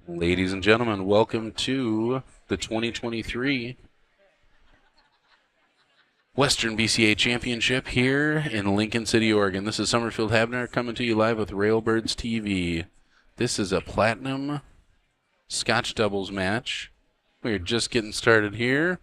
Ladies and gentlemen, welcome to the 2023 Western BCA Championship here in Lincoln City, Oregon. This is Summerfield Habner coming to you live with Railbirds TV. This is a Platinum Scotch doubles match. We're just getting started here.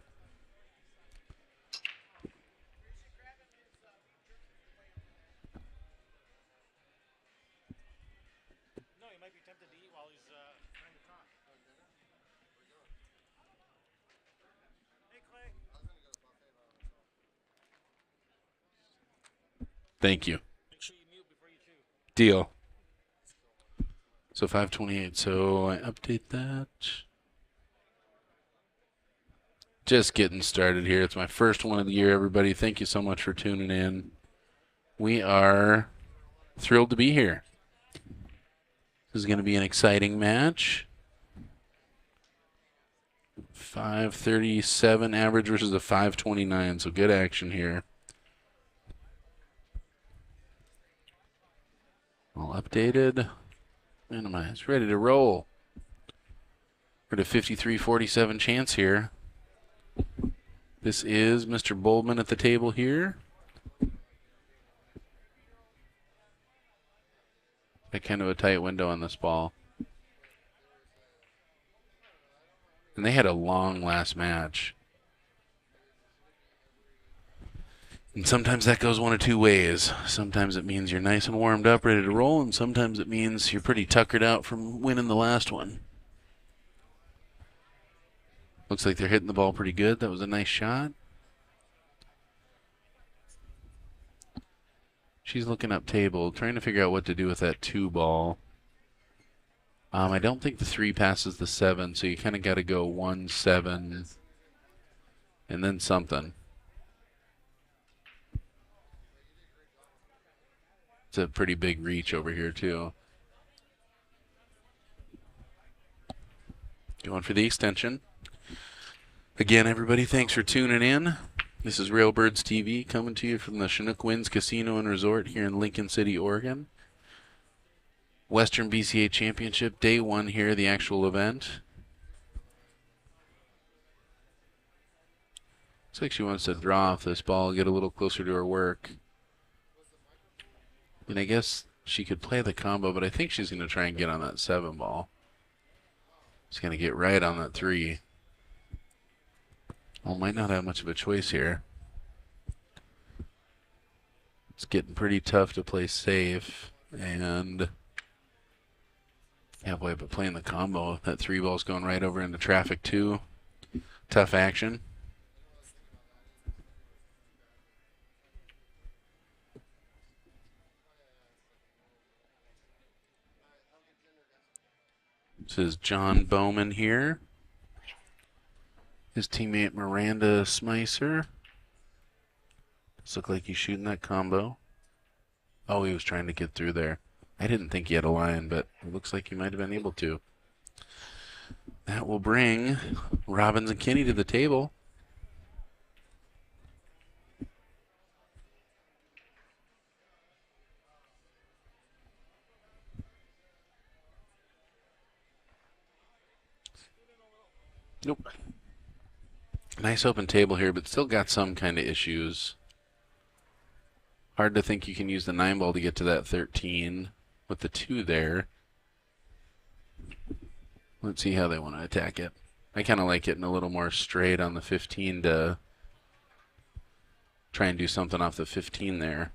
Thank you. Deal. So 528. So I update that. Just getting started here. It's my first one of the year, everybody. Thank you so much for tuning in. We are thrilled to be here. This is going to be an exciting match. 537 average versus a 529, so good action here. All updated. Minimize. Ready to roll. We're at a 53-47 chance here. This is Mr. Boldman at the table here. Got kind of a tight window on this ball. And they had a long last match. And sometimes that goes one of two ways. Sometimes it means you're nice and warmed up, ready to roll, and sometimes it means you're pretty tuckered out from winning the last one. Looks like they're hitting the ball pretty good. That was a nice shot. She's looking up table, trying to figure out what to do with that 2 ball. I don't think the 3 passes the 7, so you kind of got to go 1, 7, and then something. It's a pretty big reach over here, too. Going for the extension. Again, everybody, thanks for tuning in. This is Railbirds TV coming to you from the Chinook Winds Casino and Resort here in Lincoln City, Oregon. Western BCA Championship, day 1 here, the actual event. Looks like she wants to draw off this ball, get a little closer to her work. And I guess she could play the combo, but I think she's going to try and get on that 7 ball. She's going to get right on that 3. Well, might not have much of a choice here. It's getting pretty tough to play safe. And yeah, boy, but playing the combo, that 3 ball's going right over into traffic too. Tough action. This is John Bowman here. His teammate Miranda Smyser. Does look like he's shooting that combo. Oh, he was trying to get through there. I didn't think he had a line, but it looks like he might have been able to. That will bring Robbins and Kinney to the table. Nope. Nice open table here, but still got some kind of issues. Hard to think you can use the 9 ball to get to that 13 with the 2 there. Let's see how they want to attack it. I kind of like getting a little more straight on the 15 to try and do something off the 15 there.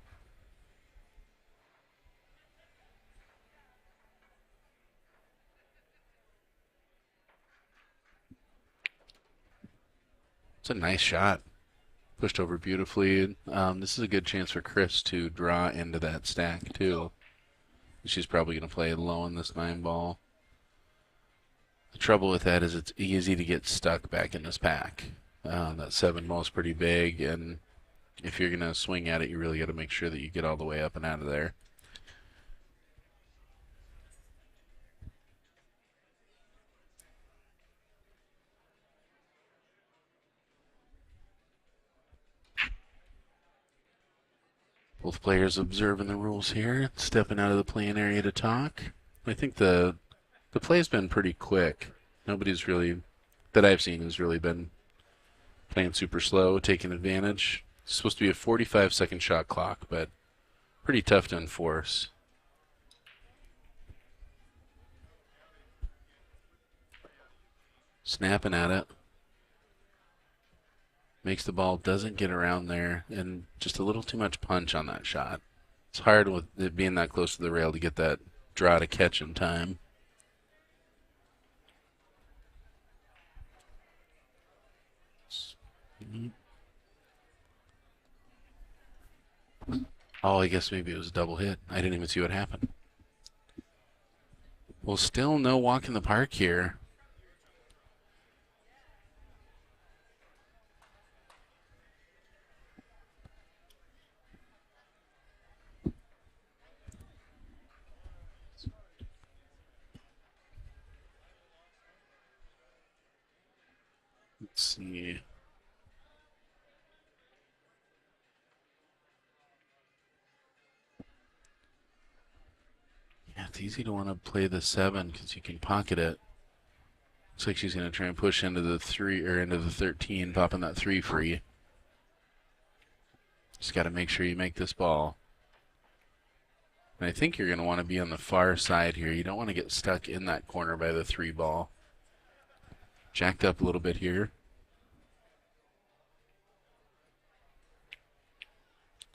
It's a nice shot. Pushed over beautifully. This is a good chance for Chris to draw into that stack too. She's probably going to play low on this 9 ball. The trouble with that is it's easy to get stuck back in this pack. That 7 ball is pretty big, and if you're going to swing at it, you really got to make sure that you get all the way up and out of there. Both players observing the rules here, stepping out of the playing area to talk. I think the play's been pretty quick. Nobody's really that I've seen has really been playing super slow, taking advantage. It's supposed to be a 45-second shot clock, but pretty tough to enforce. Snapping at it. Makes the ball, doesn't get around there, and just a little too much punch on that shot. It's hard with it being that close to the rail to get that draw to catch in time. Oh, I guess maybe it was a double hit. I didn't even see what happened. Well, still no walk in the park here. Let's see. Yeah, it's easy to want to play the 7 because you can pocket it. Looks like she's going to try and push into the 3 or into the 13, popping that 3 free. Just got to make sure you make this ball. And I think you're going to want to be on the far side here. You don't want to get stuck in that corner by the 3 ball. Jacked up a little bit here.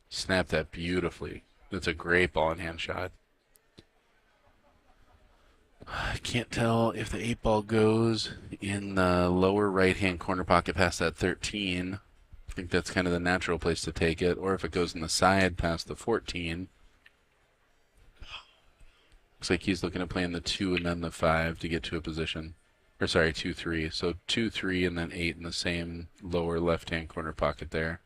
Snapped that beautifully. That's a great ball and hand shot. I can't tell if the 8 ball goes in the lower right-hand corner pocket past that 13. I think that's kind of the natural place to take it. Or if it goes in the side past the 14. Looks like he's looking at playing the 2 and then the 5 to get to a position. Or sorry, 2, 3. So 2, 3, and then 8 in the same lower left-hand corner pocket there.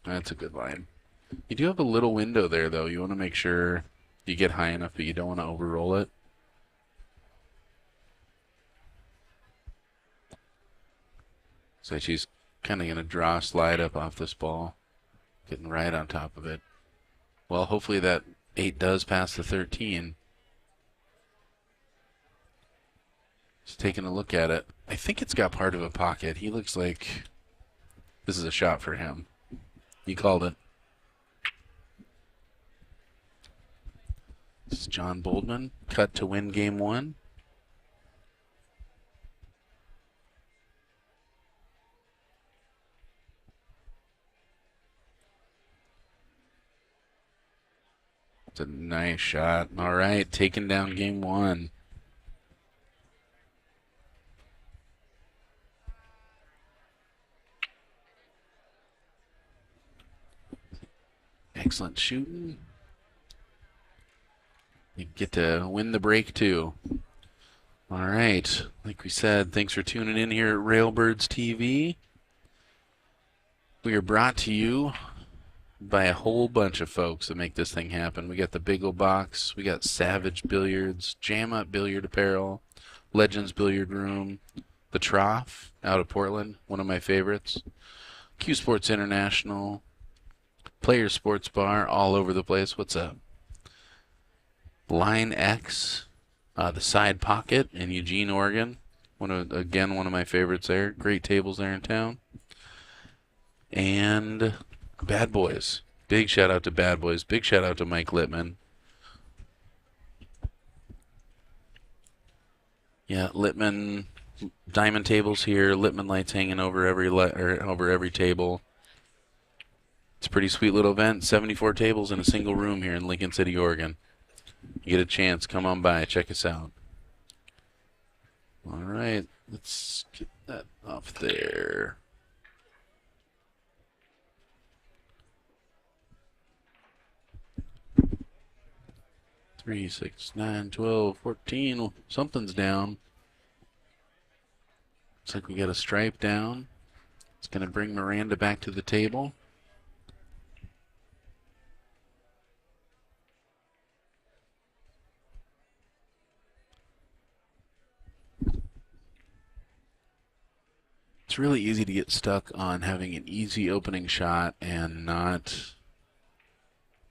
That's a good line. You do have a little window there, though. You want to make sure you get high enough, but you don't want to overroll it. So she's kind of going to draw a slide up off this ball, getting right on top of it. Well, hopefully that 8 does pass the 13. Just taking a look at it. I think it's got part of a pocket. He looks like this is a shot for him. He called it. This is John Boldman, cut to win game 1. It's a nice shot. All right, taking down game 1. Excellent shooting. You get to win the break, too. All right. Like we said, thanks for tuning in here at Railbirds TV. We are brought to you by a whole bunch of folks that make this thing happen. We got the Big O Box. We got Savage Billiards, Jam Up Billiard Apparel, Legends Billiard Room, The Trough out of Portland, one of my favorites, Q Sports International, Players Sports Bar, all over the place. What's up? Line X, the Side Pocket in Eugene, Oregon. One of my favorites there. Great tables there in town. And Bad Boys. Big shout out to Bad Boys. Big shout out to Mike Littman. Yeah, Littman diamond tables here. Littman lights hanging over every table. It's a pretty sweet little event. 74 tables in a single room here in Lincoln City, Oregon. You get a chance, come on by, check us out. All right, let's get that off there. Three, 6, 9, 12, 14. Something's down. Looks like we got a stripe down. It's going to bring Miranda back to the table. It's really easy to get stuck on having an easy opening shot and not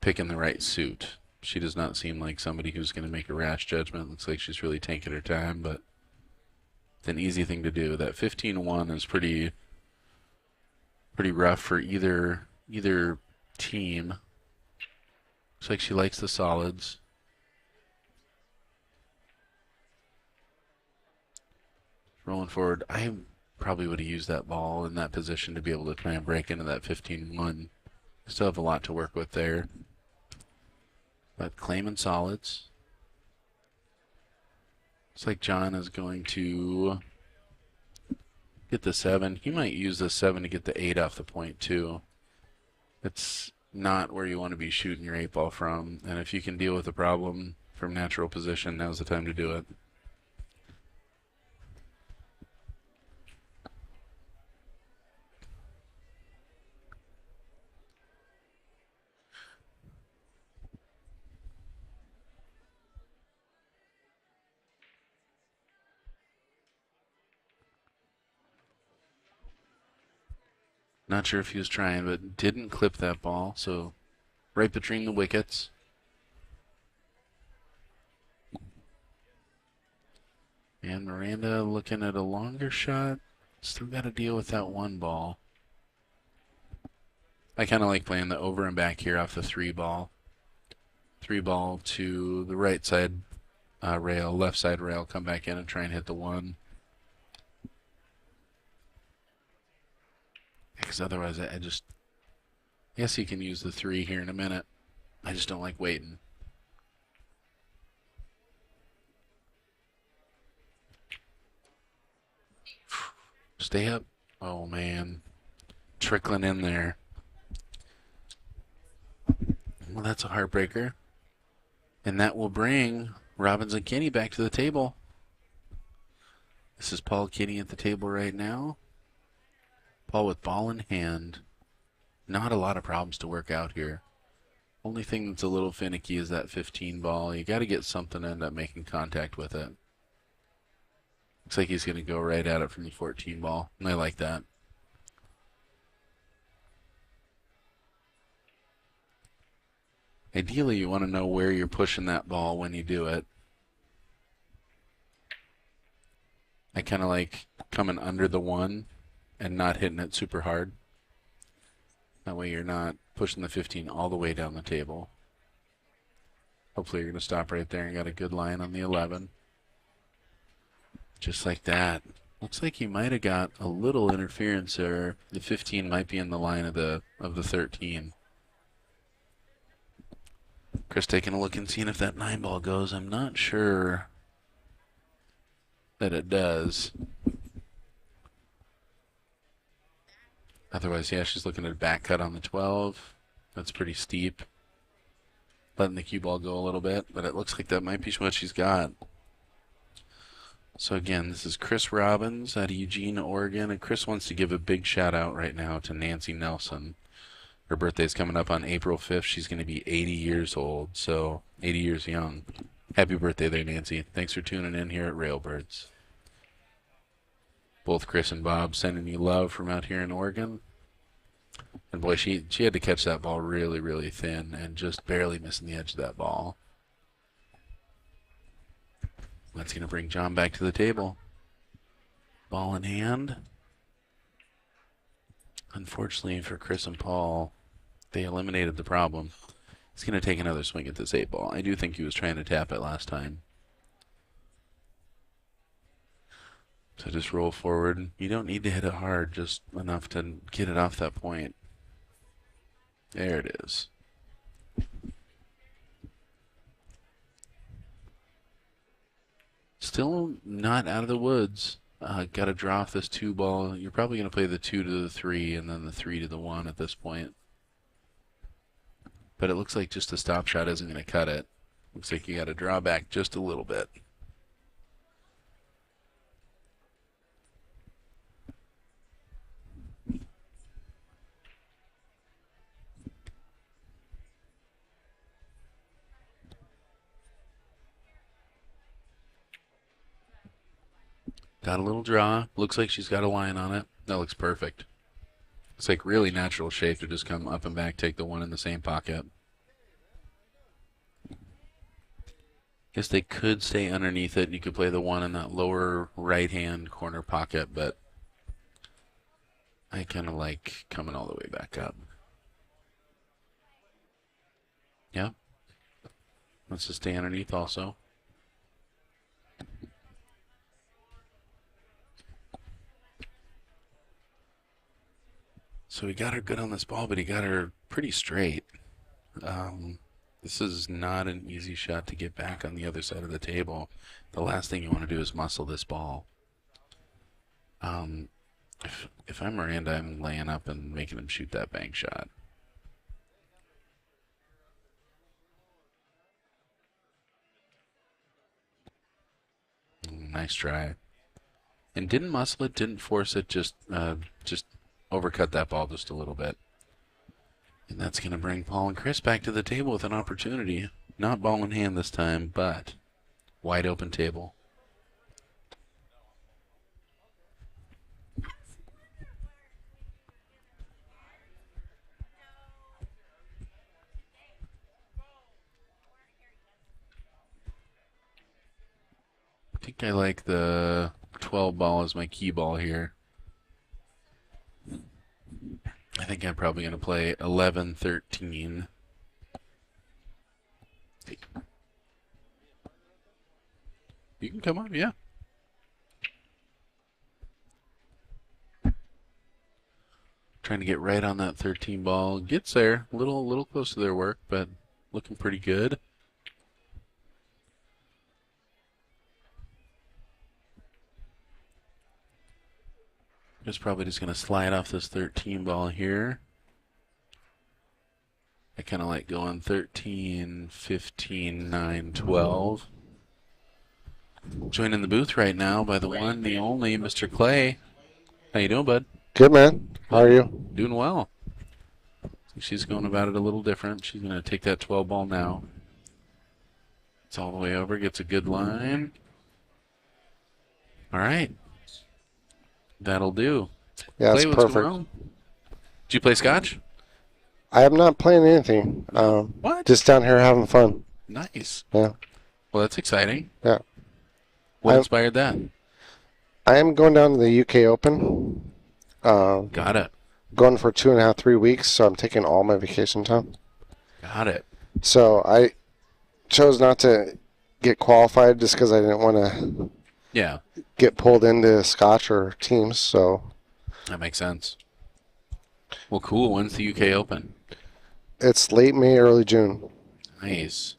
picking the right suit. She does not seem like somebody who's going to make a rash judgment. Looks like she's really taking her time, but it's an easy thing to do. That 15-1 is pretty rough for either team. Looks like she likes the solids. Rolling forward, I probably would have used that ball in that position to be able to try and break into that 15-1. Still have a lot to work with there. But claiming solids. Looks like John is going to get the 7. He might use the 7 to get the 8 off the point too. It's not where you want to be shooting your 8 ball from, and if you can deal with the problem from natural position, now's the time to do it. Not sure if he was trying, but didn't clip that ball, so right between the wickets. And Miranda looking at a longer shot. Still got to deal with that 1 ball. I kind of like playing the over and back here off the 3 ball. 3 ball to the right side rail, left side rail, come back in and try and hit the 1. Because otherwise I guess you can use the 3 here in a minute. I just don't like waiting. Stay up. Oh man. Trickling in there. Well, that's a heartbreaker. And that will bring Robbins and Kinney back to the table. This is Paul Kinney at the table right now. Paul with ball in hand. Not a lot of problems to work out here. Only thing that's a little finicky is that 15 ball. You got to get something to end up making contact with it. Looks like he's going to go right at it from the 14 ball, and I like that. Ideally, you want to know where you're pushing that ball when you do it. I kind of like coming under the 1 and not hitting it super hard. That way you're not pushing the 15 all the way down the table. Hopefully you're going to stop right there and got a good line on the 11. Just like that. Looks like he might have got a little interference there. The 15 might be in the line of the 13. Chris taking a look and seeing if that 9 ball goes. I'm not sure that it does. Otherwise, yeah, she's looking at a back cut on the 12. That's pretty steep. Letting the cue ball go a little bit, but it looks like that might be what she's got. So again, this is Chris Robbins out of Eugene, Oregon, and Chris wants to give a big shout out right now to Nancy Nelson. Her birthday's coming up on April 5th. She's going to be 80 years old, so 80 years young. Happy birthday there, Nancy. Thanks for tuning in here at Railbirds. Both Chris and Bob sending you love from out here in Oregon. And boy, she had to catch that ball really, really thin and just barely missing the edge of that ball. That's going to bring John back to the table. Ball in hand. Unfortunately for Chris and Paul, they eliminated the problem. He's going to take another swing at this 8 ball. I do think he was trying to tap it last time. So just roll forward. You don't need to hit it hard, just enough to get it off that point. There it is. Still not out of the woods. Got to draw off this 2 ball. You're probably going to play the 2 to the 3 and then the 3 to the 1 at this point. But it looks like just a stop shot isn't going to cut it. Looks like you got to draw back just a little bit. Got a little draw. Looks like she's got a line on it. That looks perfect. It's like really natural shape to just come up and back, take the 1 in the same pocket. Guess they could stay underneath it, and you could play the one in that lower right-hand corner pocket, but I kind of like coming all the way back up. Yeah. Let's just stay underneath also. So he got her good on this ball, but he got her pretty straight. This is not an easy shot to get back on the other side of the table. The last thing you want to do is muscle this ball. If I'm Miranda, I'm laying up and making him shoot that bank shot. Nice try. And didn't muscle it, didn't force it, just overcut that ball just a little bit. And that's going to bring Paul and Chris back to the table with an opportunity. Not ball in hand this time, but wide open table. I think I like the 12 ball as my key ball here. I think I'm probably going to play 11, 13. You can come on, yeah. Trying to get right on that 13 ball. Gets there. A little close to their work, but looking pretty good. Just probably just going to slide off this 13 ball here. I kind of like going 13, 15, 9, 12. Joining the booth right now by the one, the only, Mr. Clay. How you doing, bud? Good, man. How are you? Doing well. She's going about it a little different. She's going to take that 12 ball now. It's all the way over. Gets a good line. All right. That'll do. Yeah, Clay, it's what's going perfect. on? Did you play Scotch? I am not playing anything. What? Just down here having fun. Nice. Yeah. Well, that's exciting. Yeah. What inspired that? I am going down to the UK Open. Got it. Going for 2.5, 3 weeks, so I'm taking all my vacation time. Got it. So I chose not to get qualified just because I didn't want to get pulled into Scotch or teams. So that makes sense. Well, cool. When's the UK Open? It's late May, early June. Nice.